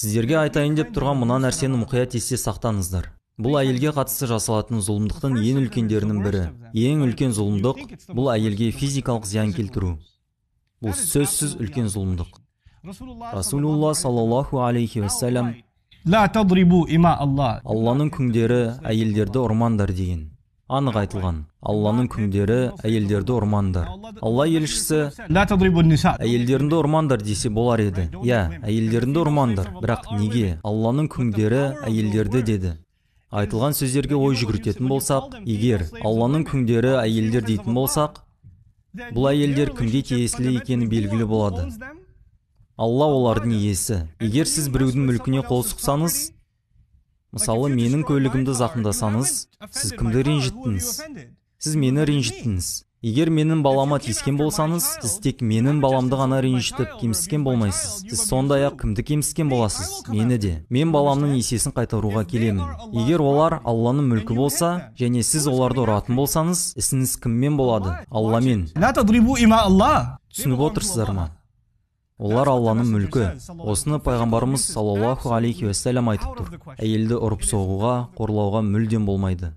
Сіздерге айтайын деп тұрған мына нәрсені мұқият есте сақтаңыздар. Бұл әйелге қатысты жасалатын зұлымдықтың ең үлкендерінің бірі. Ең үлкен зұлымдық бұл әйелге физикалық зиян келтіру. Бұл сөзсіз үлкен зұлымдық. Расулулла саллаллаху алейхи вассалам Алланың күңдері әйелдерді ұрмаңдар деген. Анық айтылған. Алланың күңдері әйелдерді ұрмаңдар. Алла елшісі әйелдеріңді ұрмаңдар десе болар еді. Әйелдеріңді ұрмаңдар. Бірақ неге? Алланың күңдері әйелдерді деді. Айтылған сөздерге ой жүгіртетін болсақ, егер Алланың күңдері әйелдер дейтін болсақ, бұл әйелдер кімге тиесілі екені белгілі болады. Алла олардың иесі. Егер сіз біреудің мүлкіне қол сұқсаңыз, мысалы, менің көлігімді зақымдасаңыз, сіз кімді ренжіттіңіз? Сіз мені ренжіттіңіз. Егер менің балама тиіскен болсаңыз, сіз тек менің баламды ғана ренжітіп, кемсіткен болмайсыз. Сіз сондай-ақ кімді кемсіткен боласыз? Мені де. Мен баламның есесін қайтаруға келемін. Егер олар Алланың мүлкі болса, және сіз оларды ұратын болсаңыз, ісіңіз кіммен болады? Алламен. Түсініп отырсыздар ма? Олар Алланың мүлкі. Осыны пайғамбарымыз саллаллаху алейхи вассалам айтып тұр. Әйелді ұрып соғуға, қорлауға мүлдем болмайды.